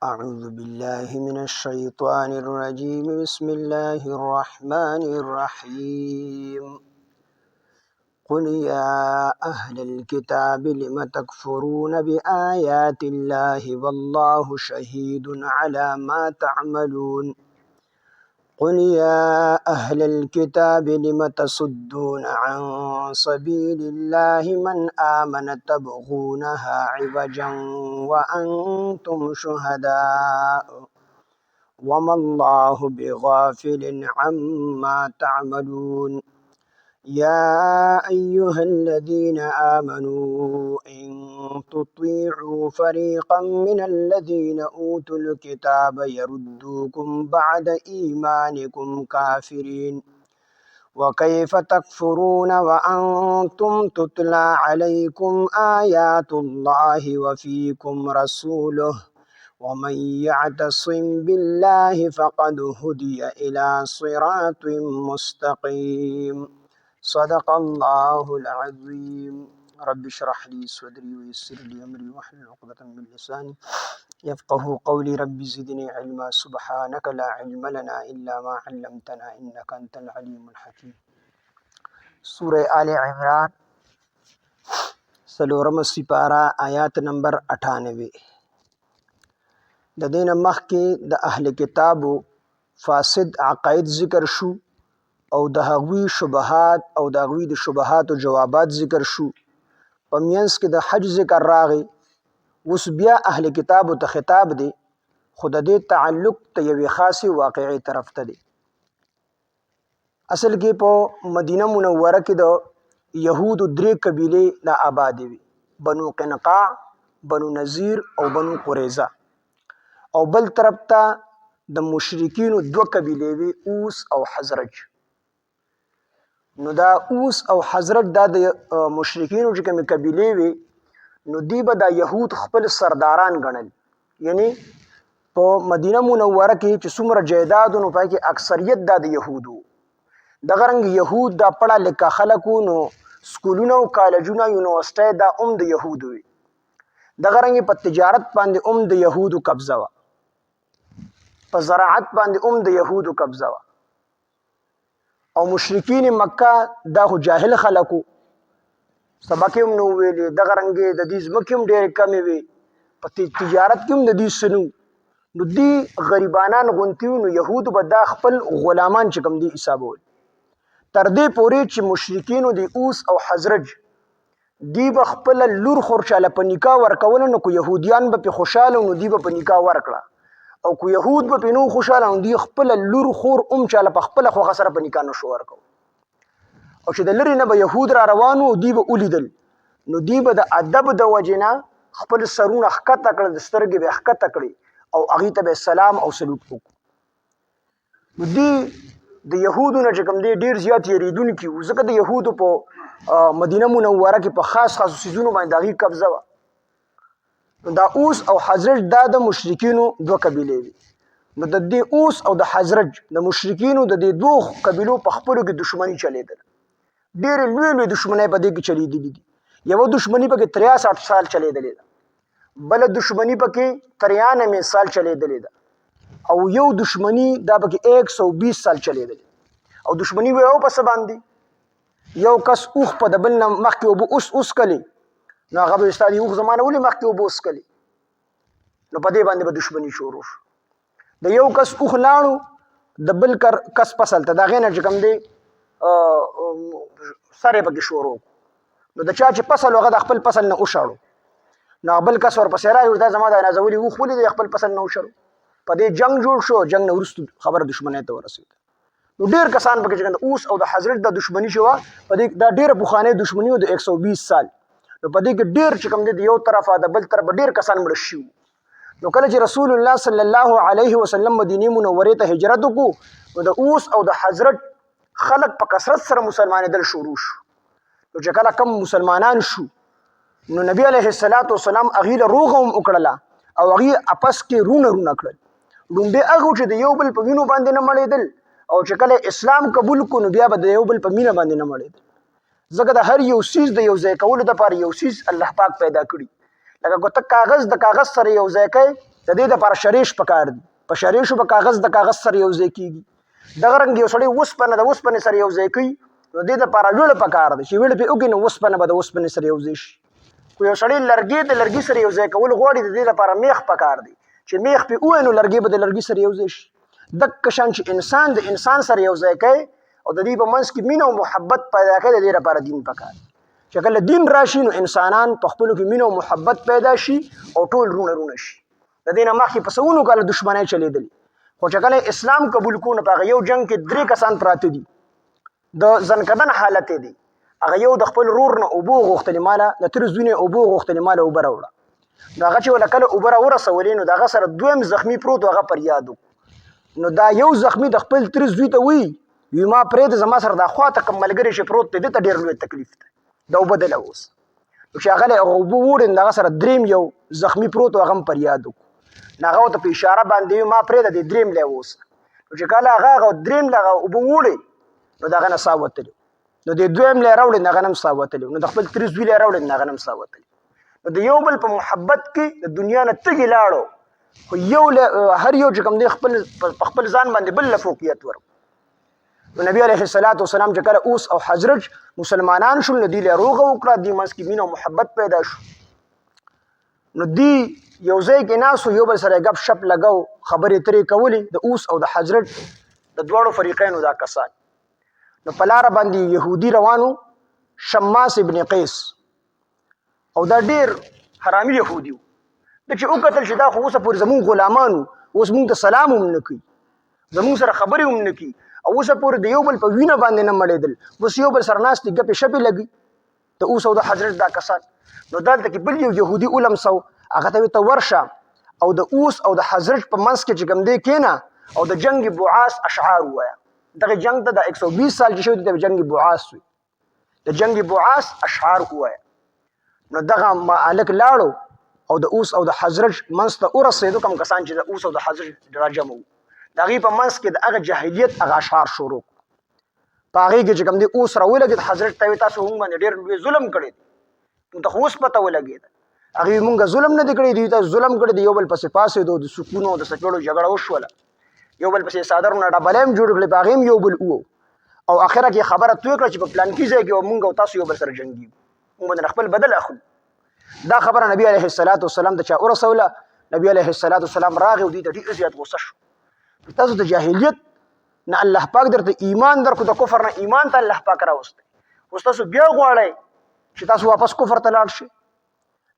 أعوذ بالله من الشيطان الرجيم بسم الله الرحمن الرحيم قل يا أهل الكتاب لم تكفرون بآيات الله والله شهيد على ما تعملون قل يا أهل الكتاب لم تصدون عن سبيل الله من آمن تبغونها عوجا وأنتم شهداء وما الله بغافل عما تعملون يا أيها الذين آمنوا إن تطيعوا فريقا من الذين أوتوا الكتاب يردوكم بعد إيمانكم كافرين وكيف تكفرون وأنتم تتلى عليكم آيات الله وفيكم رسوله ومن يعتصم بالله فقد هدي إلى صراط مستقيم صدق الله العظيم رب اشرح لي صدري ويسر لي أمري واحلل عقدة من لساني يفقه قولي رب زدني علما سبحانك لا علم لنا إلا ما علمتنا إنك أنت العليم الحكيم سورة آل عمران سلورم سپارہ آیات نمبر 98 د دین مخکې د اهل کتابو فاسد عقاید ذکر شو او د هغوی شبهات او د هغوی د شبهاتو جوابات ذکر شو په مینځ کې د حج ذکر راغی اوس بیا اهل کتابو ته خطاب دی خو د دې تعلق ته یوې خاصې واقعې طرف ته دی اصل کې په مدینه منوره کې د یهودو درې قبیلې لا آبادې وي بنو قنقاع بنو نذیر او بنو قریظه او بل طرف ته د مشرکینو دوه قبیلې وي اوس او حزرج نو دا اوس او حزرج دا د مشرکینو چې کومې قبیلې وي نو دی به دا یهود خپل سرداران ګڼل یعنی په مدینه منوره کې چې څومره جایداد نو پای کې اکثریت دا د یهودو دغه رنګ یهود دا پړه لیکه خلکو نو سکولونه او کالجونه یونیورسټۍ دا د یهودو وي دغه رنګ په تجارت باندې د یهودو قبضه وه په زراعت باندې د یهودو قبضه وه او مشرکین مکه دا خو جاهل خلکو سبق هم نو ویلې دغه رنګې د دې ځمکې هم ډېرې کمې وې په تجارت کې هم د دې څه نو دې غریبانان غونتي وو نو یهودو به دا خپل غلامان چې کوم دي حسابول تر دې پورې چې مشرکینو د اوس او حزرج دی به خپل لور خور چاله په نکاح ورکول نو کو يهوديان به په خوشاله نو دی به په نکاح ورکړه او کو يهود به په نو خوشاله نو دی خپل لور خور چاله په خپل خو سره په نکاح نشو ورکو او چې د لری نه به يهود را روانو دی به ولیدل نو دی به د ادب د وجنه خپل سرونه حقته کړ د سترګې به حقته کړي او اغه ته به سلام او سلوک وکړو نو دی د يهودو نه چې کوم دی ډیر زیات یریدونکي وو ځکه د يهودو په مدینه منوره کې په خاص سیزونو باندې دغه قبضه و دا اوس او حزرج دا د مشرکینو دوه قبیلې وي نو د دې اوس او د حزرج د مشرکینو د دې دوه قبیلو په خپلو کې دښمنی چلیدل ډېر لوی دښمنۍ په دې کې چلیدلې دي یو دښمنی په کې 63 سال چلیدلې ده بل دښمنی په کې 93 سال چلیدلې ده او یو دښمنی دا په کې 120 سال چلیدلې او دښمنی و او په څه باندې یو کس اوخ په د بل نه مخکې اوبه اوس کلی نو هغه به استاد اوخ زمانه ولې مخکې اوبه اوس کلی نو په دې باندې به دښمني شروع شو د یو کس اوخ لاړو د بل کس فصل ته دغه نه چې کوم دی سره پکې شروع نو د چا چې فصل هغه د خپل فصل نه وشاړو نو بل کس ورپسې راغی دا زما د نازولي اوخ ولې د خپل فصل نه وشاړو په دې جنگ جوړ شو جنگ نه وروسته خبر دښمنۍ ته ورسېد نو ډیر کسان پکې چې اوس او د حضرت د دښمنی شو په دې دا ډیره بوخانه دښمنی د 120 سال نو په دې کې ډیر چې کوم دی یو طرفه د بل طرف ډیر کسان مړ شو نو کله چې رسول الله صلی الله علیه وسلم مدینه منوره ته هجرت وکړو نو د اوس او د حضرت خلق په کثرت سره مسلمانېدل شروع شو نو چې کله کم مسلمانان شو نو نبی علیه الصلاۃ والسلام اغیله روغم وکړه او هغه اپس کې رونه کړل لومبه هغه چې د یو بل په وینو باندې نه مړېدل او چې کله اسلام قبول کو نو بیا به د یو بل په مینه باندې نه مړېدل ځکه د هر یو سیز د یو ځای کولو لپاره یو سیز الله پاک پیدا کړی لکه ته کاغذ د کاغذ سره یو ځای کوي د دې لپاره شریش پکار دي. په شریشو به کاغذ د کاغذ سره یو ځای کېږي. دغه رنګ یو سړی اوسپنه د اوسپنې سره یو ځای کوي، نو دې لپاره ویړه پکار دی چې ویړه پرې وکړي نو اوسپنه به د اوسپنې سره یو ځای شي. خو یو سړی لرګي د لرګي سره یو ځای کول غواړي، د دې لپاره میخ پکار دی چې میخ پرې ووایي نو لرګي به د لرګي سره یو ځای شي. دقه شان چې انسان د انسان سره یو ځای کوي او د دې په منځ کې مینه او محبت پیدا کوي، د دې لپاره دین پکار دی. چې کله دین راشي نو انسانان په خپلو کې مینه او محبت پیدا شي او ټول رونه شي. د دې نه مخکې په سوونو کاله دښمنۍ چلېدلې، خو چې کله اسلام قبول کړو نو په هغه یو جنګ کې 3 کسان پراته دي، د ځنکدن حالت دی. هغه یو د خپل رور نه اوبه غوښتلې، ماله د تر زوی نه اوبه غوښتلې، ماله اوبه راوړه. نو هغه چې ول کله اوبه راورسولې نو دغه سره دویم زخمی پروت، هغه پر یادو. نو دا یو زخمی د خپل تر زوی ته وی ما پرې د زما سره د خواته کم ملګری چې پروت دی، ته ډېر لوی تکلیف دی، دا اوبه دله اوس. نو چې هغه اوبه وړي نو هغه سره دریم یو زخمی پروت، هغه هم پر یادو. نو هغه ورته په اشاره باندې ما پرېږده دی دریم لی اوس. نو چې کله هغه دریم له هغه اوبه وړي نو د هغه نه ساه وتلي، نو د دویم لی راوړي نو هغه نه هم ساه وتلي، نو د خپل تر زوی لی راوړي نو هغه نه هم ساه وتلي. نو د یو بل په محبت کې د دنیا نه تږي لاړو، خو یو هر یو چې کوم دی په خپل ځان باندې بل له فوقیت ورکړو. نو نبی علیه السلام چې کله اوس او حضرت مسلمانان شول نو دوی له روغه وکړه، دوی منځ کې مینه او محبت پیدا شو. نو دوی یو ځای کې ناستو، یو بل سره ګپ شپ لګو، خبرې اترې کولې، د اوس او د حضرت د دواړو فریقینو دا کسان. نو په لاره باندې یهودي روانو، شماس ابن قیس، او دا ډېر حرامي یهودي و. د چې وکتل چې دا خو اوسه پورې زمونږ غلامانو، اوس مونږ ته سلام هم نه کوي، زمونږ سره خبرې هم نه کوي، او اوسه پورې د یو بل په وینه باندې نه مړېدل، اوس یو بل سره ناست دي ګپې شپې لګي د اوس او د حضرت دا کسان. نو دلته کې بل یو یهودي ولمسو، هغه ته وی ته ورشه او د اوس او د حضرت په منځ کې چې کوم دی کېنه او د جنگ بعاث اشعار ووایه. دغه جنگ ته د 120 سال چې شوی دی د جنگ بعاث وي، د جنگ بعاث اشعار ووایه. نو دغه هلک لاړو او د اوس او د حضرت منځ ته ورسېدو، کوم کسان چې د اوس او د حضرت راجمع وو، د هغې په منځ کې د هغه جاهلیت هغه اشعار شروع کړو. په هغې کې چې کوم دی اوس راولګېد، حضرت ته وایي تاسو موږ باندې ډېر لوی ظلم کړی دی، موږ ته خو اوس پته ولګېده. هغې موږ ظلم نه دی کړی، دوی تاسو ظلم کړی دی. یو بل پسې پاڅېدو، د سکونو او د څپېړو جګړه وشوله، یو بل پسې څادرونه ډبلې هم جوړ کړې، په هغې هم یو بل وو، او اخره کې خبره توی کړه چې په پلانکي ځای کې موږ او تاسو یو بل سره جنګېږو، موږ باندې خپل بدل اخلو. دا خبره نبی علیه السلام ته چا ورسوله. نبی علیه السلام راغی او دوی ته ډېر زیات غوسه شو. تاسو د جاهلیت نه الله پاک درته ایمان درکړو، د کفر نه ایمان ته الله پاک راوستی، اوس تاسو بیا غواړئ چې تاسو واپس کفر ته لاړ شئ.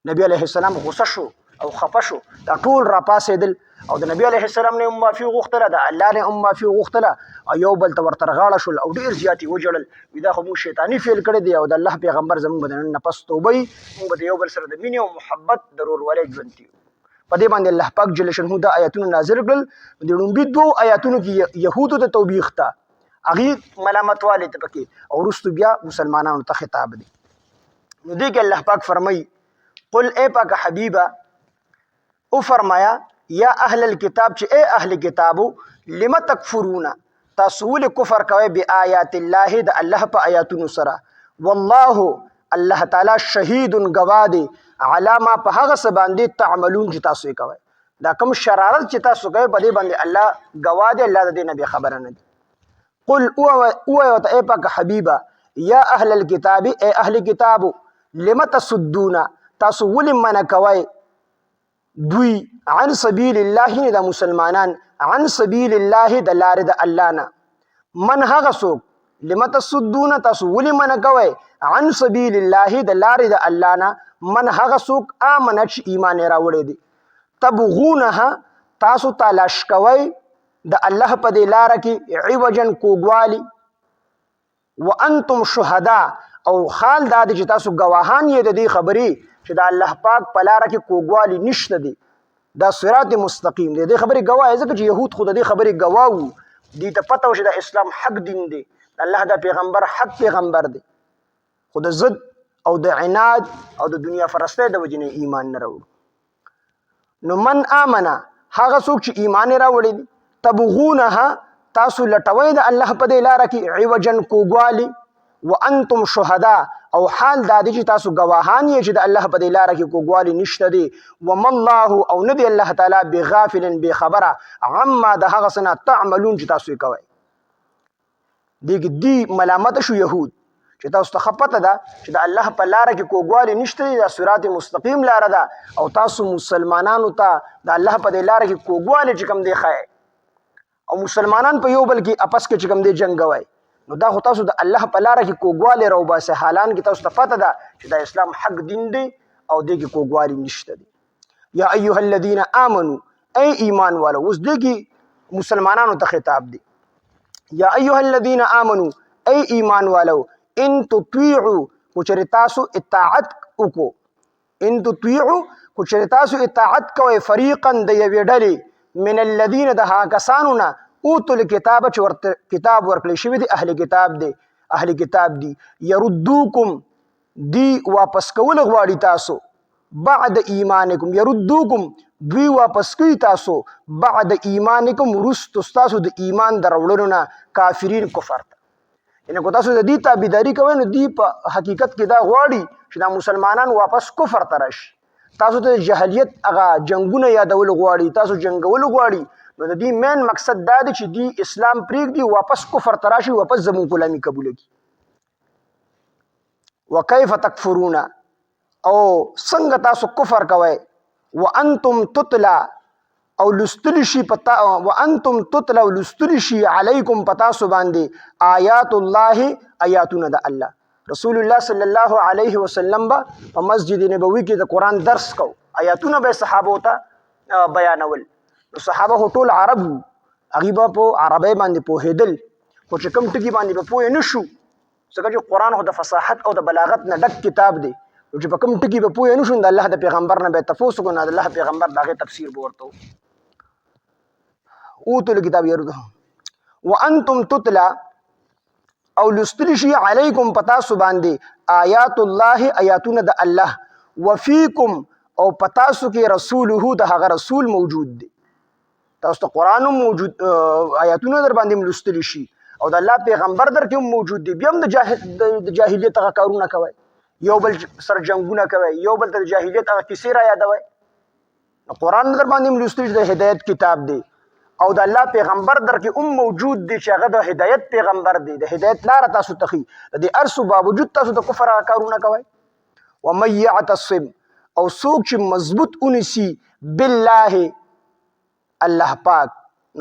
نبی علیه السلام غوسه شو او خفه شو، دا ټول راپاڅېدل او د نبی علیه السلام نه هم معافي وغوښتله، د الله نه هم معافي وغوښتله، او یو بل ته ورته غاړه شول او ډېر زیات یې وژړل، وي دا خو موږ شیطاني فعل کړی دی او د الله پیغمبر زموږ به د نن نه پس توبه وي، موږ به د یو بل سره د مینې او محبت د ورورولۍ ژوند تېرو. په دې باندې الله پاک جل شانه دا آیاتونه نازل کړل. د لومړي 2 آیاتونو کې یهودو ته توبیخ ته، هغې ملامتوالی ته پکې، او وروستو بیا مسلمانانو ته خطاب دی. نو دې کې الله پاک فرمایي قل اے پاک حبیبه او فرمایا یا اهل الكتاب چې اے اهل کتابو لم تکفرون تاسو ولې کفر کوئ بآیات الله د الله په آیاتونو سره، والله الله تعالی شهید گواه دی علی ما په هغه څه باندې تعملون چې تاسو یې کوئ. دا کوم شرارت چې تاسو کوئ په دې باندې الله گواه دی، الله د دې نه بې خبره نه دی. قل اوایه ورته اے پاک حبیبه یا اهل الكتاب اے اهل کتابو لم تصدون تاسو ولې منع کوئ دوی عن سبیل الله د مسلمانان، عن سبیل الله د لارې د الله نه، من هغه څوک لم تصدون تاسو ولې منع کوئ عن سبیل الله د لارې د الله نه، من هغه څوک آمنه چې ایمان یې راوړی دی، تبغونها تاسو تلاش کوئ د الله په دې لاره کې عوجا کوږوالی، وانتم شهدا او خال دا دی چې تاسو ګواهان یې د دې خبرې چې د الله پاک په لاره کې کوږوالی نشته دی، دا صراط مستقیم دی. دې خبرې ګواه ځکه چې یهود خو د دې خبرې ګواه وو، دوی ته پته و چې د اسلام حق دین دی، الله دا پیغمبر حق پیغمبر دی، خو د ضد او د عناد او د دنیا پرستۍ د وجې نه ایمان نه راوړو. نو من آمنه هغه څوک چې ایمان یې راوړی دی، تبغونها تاسو لټوئ د الله په دې لاره کې عوجا کوږوالی، وانتم شهدا او حال دا دي چې تاسو گواهان یې چې د الله په دې لار کې کوګوالی نشته دی. وما الله او ندی الله تعالی بغافل بے خبره عما د هغه سنا تعملون چې تاسو یې کوي. دی ملامت شو يهود چې تاسو ته خپته ده چې د الله په لار کې کوګوالی نشته دی، د صراط مستقیم لار ده، او تاسو مسلمانانو ته د الله په دې لار کې کوګوالی چې کوم دی خای او مسلمانان په یو بل کې اپس کې چې کوم دی جنگ کوي، نو دا خو تاسو د الله په لار کې کوګوالی راو باسه، حالان کې تاسو ته پته ده چې د اسلام حق دین دی او دې کې کوګوالی نشته دی. یا ایها الذین آمنوا ای ایمان والو، اوس دې کې مسلمانانو ته خطاب دی. یا ایها الذین آمنوا ای ایمان والو ان تطیعوا کچری تاسو اطاعت وکړو، ان تطیعوا کچری تاسو اطاعت کوئ فریقا د یوې ډلې من الذین د هغه کسانو نه اوتو الکتاب چې ورته کتاب ورکړی شوی دی، اهل کتاب دی، اهل کتاب دی، یردوکم دی واپس کول غواړي تاسو، بعد ایمانکم یردوکم دوی واپس کوي تاسو، بعد ایمانکم رستو تاسو د ایمان دروړلو نه کافرین کفر ته. یعنی که تاسو د دې تابعداري کوئ نو دی په حقیقت کې دا غواړي چې دا مسلمانان واپس کفر ته راشي. تاسو ته د جهلیت هغه جنګونه یادول غواړي، تاسو جنګول غواړي، نو د دې مین مقصد دا دی چې دی اسلام پرېږدي واپس کفر ته راشي، واپس زموږ غلامي قبول کړي. وکیف تکفرون او څنګه تاسو کفر کوئ وانتم تتلا او لستل شي پتا وانتم تتلا لستل شي علیکم پتاسو باندې آیات الله آیاتونه د الله. رسول الله صلی الله علیه وسلم په مسجد نبوي کې د قران درس کو، آیاتونه به صحابه ته بیانول. صحابه ټول عرب وو، هغه په عربی باندې پوهېدل، خو چې کوم ټکی باندې په پوه نه شو، ځکه چې قران خو د فصاحت او د بلاغت نه ډک کتاب دی، چې په کوم ټکی په پوه نه شو د الله د پیغمبر نه به تفوس کو، نه د الله پیغمبر دغه تفسیر ورته اوتو الکتاب یردو وانتم تتلا او لستل شي علیکم پتاسو باندې آیات الله آیاتونه د الله، وفیکم او پتاسو کې رسوله د هغه رسول موجود دی، تاسو ته قرآن موجود آیاتونه در باندې لستل شي او د الله پیغمبر در کې موجود دی، بیا هم د جاهلیت هغه کارونه کوي، یو بل سره جنگونه کوي، یو بل ته د جاهلیت هغه کیسې را یادوي. قرآن در باندې لستل د هدایت کتاب دی او د الله پیغمبر در کې موجود دی چې هغه د هدایت پیغمبر دی، د هدایت لار تاسو ته خي، د دې ارسو باوجود تاسو د کفر کارونه کوي. ومن يعتصم او څوک چې مضبوط ونیسي بالله الله پاک،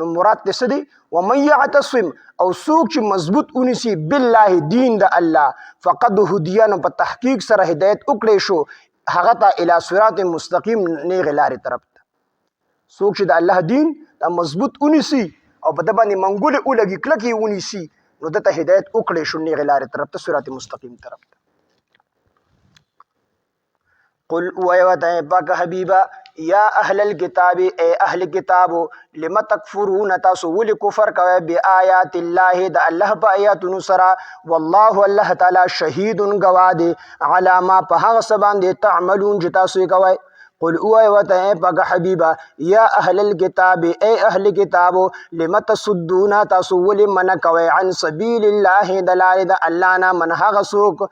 نو مراد څه دی؟ ومن يعتصم او څوک چې مضبوط ونیسي بالله دین د الله، فقد هدی، نو په تحقیق سره هدایت وکړی شو هغه ته الی صراط مستقیم نیغې لارې طرف ته. څوک چې د الله دین دا مضبوط ونیسي او په د باندې منګولې ولګي کلکې ونیسي، نو دته هدایت وکړی شو نیغې لارې طرف ته، صراط مستقیم طرف ته. قل وایه ورته پاک حبیبه یا اهل الکتاب ای اهل کتابو لم تکفرون تاسو ولې کفر کوئ بآیات الله د الله په آیاتونو سره، والله الله تعالی شهید گواه دی علی ما په هغه څه باندې تعملون چې تاسو یې کوئ. قل اوه ورته پاک حبیبه یا اهل الکتاب ای اهل کتابو لم تصدون تاسو ولې منع کوئ عن سبیل الله د لارې د الله نه، من هغه څوک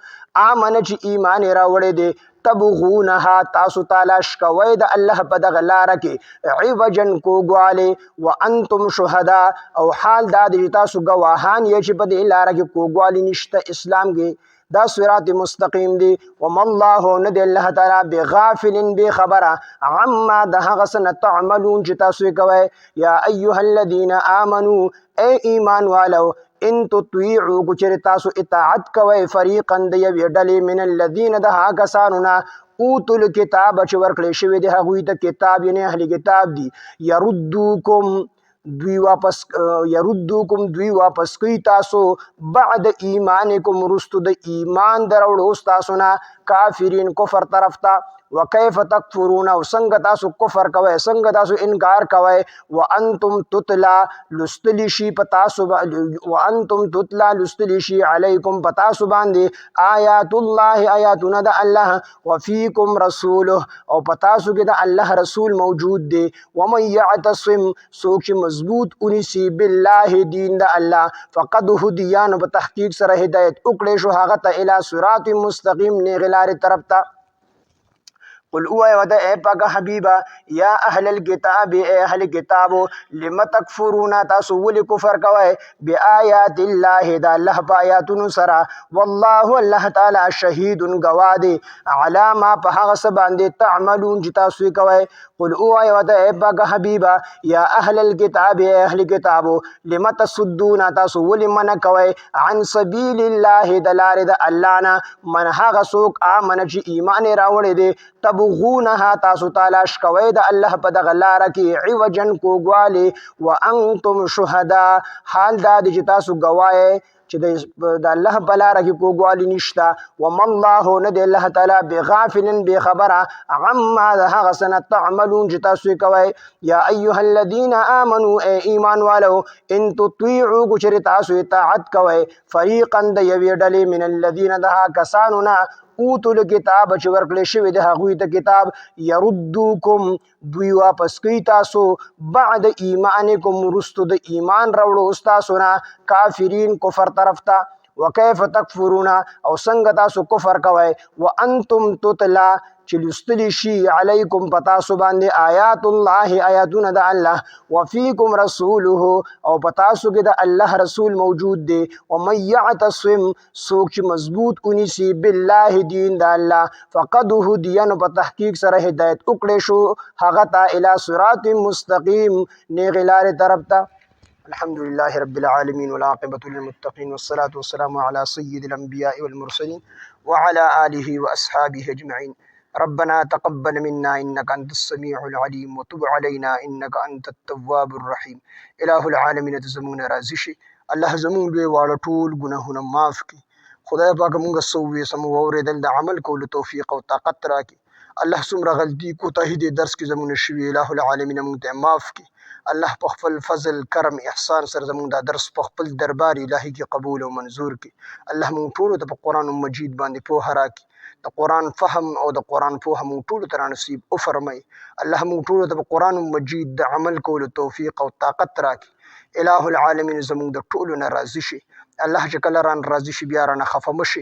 آمن چې ایمان یې راوړی دی، تبغونها تاسو تلاش کوئ د الله په دغه لاره کې عوجا کوګوالی، وانتم شهدا او حال دا دی تاسو ګواهان یې چې په دې لاره کې کوګوالی نشته اسلام کې، دا صراط مستقیم دی. وما الله ندی الله تعالی بغافل بے خبره عما د هغه څه نه تعملون چې تاسو یې کوئ. یا ایها الذین آمنوا ای ایمان والو ان تطیعوا کچر تاسو اطاعت کوئ فریقا د یوې ډلې من الذین د هغه کسانو نه اوتو الکتاب چې ورکړی شوی دی هغوی ته کتاب، یعنی اهل کتاب دی، یردوکم دوی واپس کوي تاسو بعد ایمانکم رستو د ایمان دروړو تاسو نه کافرین کفر طرف ته. وکیف تکفرون او څنګه تاسو کفر کوئ څنګه تاسو انکار کوئ وانتم تتلا لستلی شي پتا سو وانتم تتلا لستلی شي علیکم پتا سو باندې آیات الله آیاتنا د الله وفیکم رسوله او پتا سو کې د الله رسول موجود دی ومن يعتصم سوچ مضبوط انسی بالله دین د الله فقد هدیان په تحقیق سره هدایت وکړي شو هغه ته الی صراط مستقیم نه غلار طرف ته قل اوه ودا اے پاک حبیبا یا اهل الكتاب اے اهل کتابو لم تکفرون تاسو ول کفر کوي بیاات الله دا الله په آیاتونو سره والله الله تعالی شهید گوادی علی ما په هغه څه باندې تعملون چې تاسو کوي قل اوه ودا اے پاک حبیبا یا اهل الكتاب اے اهل کتابو لم تصدون تاسو ول من کوي عن سبیل الله دلار د الله نه من هغه څوک امن چې ایمان راوړي دي تبغونها تاسو تلاش کوي د الله په دغه لاره کې عوجن کوګوالی وانتم شهدا حال دا چې تاسو ګواهی چې د الله په لاره کې کوګوالی نشته وما الله نه دی الله تعالی بغافل بخبره عما د هغه څه نه تعملون چې تاسو کوئ یا ایها الذین آمنوا ای ایمان والو ان تطیعوا کچر تاسو اطاعت کوئ فریقا د یوې ډلې من الذین دها کسانو نه اوتو الکتاب چې ورکړل شوی د هغوی ته کتاب يردوکم دوی واپس کوي تاسو بعد ایمانکم رستو د ایمان راوړو تاسو نه کافرین کفر طرف ته وکيف تکفرون او څنګه تاسو کفر کوئ وانتم تتلا چې لستلی شي علیکم پتا سو باندې آیات الله آیاتونه د الله وفیکم رسوله او پتا سو کې د الله رسول موجود دی ومن يعتصم سوک چې مضبوط انسی بالله دین د الله فقد هدین په تحقیق سره هدایت وکړي شو هغه ته الی صراط مستقیم نه غلار طرف ته الحمد لله رب العالمين والعاقبة للمتقين والصلاة والسلام على سيد الأنبياء والمرسلين وعلى آله وأصحابه أجمعين ربنا تقبل منا إنك أنت السميع العليم وتب علينا إنك أنت التواب الرحيم إله العالمين زمون رازشي الله زمون دوی واړه ټول ګناهونه معاف کړي خدای پاک مونږ سوې سم واورېدل د عمل کولو توفیق او طاقت راکړي الله څومره غلطي کوتاهي دې درس کې زمون شوي إله العالمین مونږ ته معاف کړي الله په خپل فضل کرم احسان سره زمونږ دا درس په خپل دربار الهي کې قبول او منظور کړي الله مونږ ټول ته په قرآن مجید باندې پوهه راکړي د قرآن فهم او د قرآن پوهه مونږ ټولو ته رانصیب وفرمایي الله مونږ ټولو ته په قرآن مجید د عمل کولو توفیق او طاقت راکړي الہ العالمین زمونږ د ټولو نه راضي شي الله چې کله ران راضي شي بیا رانه خفه مشي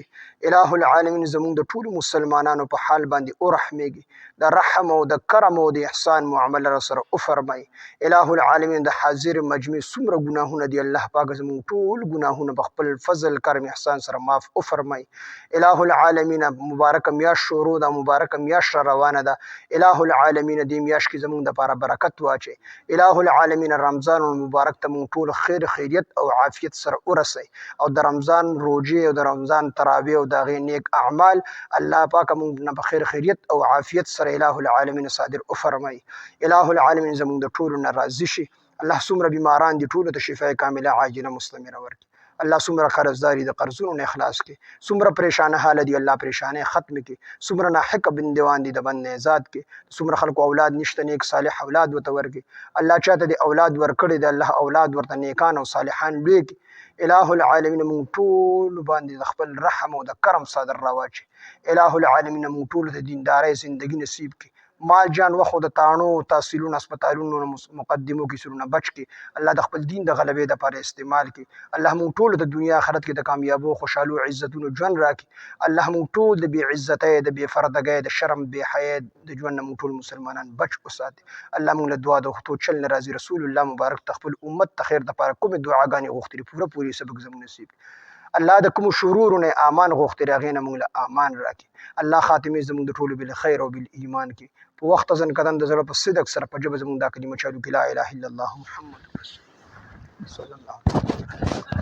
الہ العالمین زمونږ د ټولو مسلمانانو په حال باندې ورحمیږي د رحم او د کرم او د احسان معامله را سره وفرمایي الہ العالمین د حاضر مجمع څومره ګناهونه دي الله پاک زمونږ ټول ګناهونه په خپل فضل کرم احسان سره معاف وفرمایي الہ العالمین مبارک میاشت شروع ده مبارک میاشت روانه ده الہ العالمین دې میاشت کې زمونږ دپاره برکت واچي الہ العالمین رمضان المبارک ته مونږ ټول خیر خیریت او عافیت سره ورسوي او د رمضان روجې او د رمضان تراویح او د هغې نیک اعمال الله پاک مونږ نه په خیر خیریت او عافیت سره الہ العالمین صادر وفرمایي الہ العالمین زمونږ د ټولو نه راضي شي الله څومره بیماران دي ټولو ته شفای کامله عاجله مستمره ورکړي الله څومره قرضداري د قرضونو نه اخلاص کړي څومره پریشانه حال دي الله پریشانه ختم کړي څومره ناحق بندوان دي د بند نه آزاد کړي څومره خلکو اولاد نشته نیک صالح اولاد ورته ورکړي الله چاته د اولاد ورکړي د الله اولاد ورته نیکان او صالحان لوی کړي الہ العالمین مونږ ټول باندې د خپل رحم او د کرم صادر راواچي الہ العالمین مونږ ټول ته دیندارۍ زندگی نصیب کړي مال جان وخت د تاڼو تحصیلونو هسپتالونو مقدمو کې سرونه بچ کړي الله د خپل دین د غلبې دپاره استعمال کړي الله مونږ ټول د دنیا آخرت کې د کامیابو خوشحالو عزتونو ژوند راکړي الله مونږ ټول د بې عزتۍ د بې پردګۍ د شرم بې حیې د ژوند نه مونږ ټول مسلمانان بچ وساتي الله مونږ له دعا د غوښتو چل نه راځي رسول الله مبارک ته خپل امت ته خیر دپاره کومې دعاګانې غوښتلي پوره پورې سبق زموږ نصیب الله د کوم شرورو نه امان غوښتلي هغې نه مونږ له امان راکړي الله خاتمې زموږ د ټولو بالخیر او بالایمان کې په وخت ځن قدم د زړه په صدق سره په ژبه زموږ دا کلمه چالو کې لا اله الا الله محمد رسول الله صلی الله علیه وسلم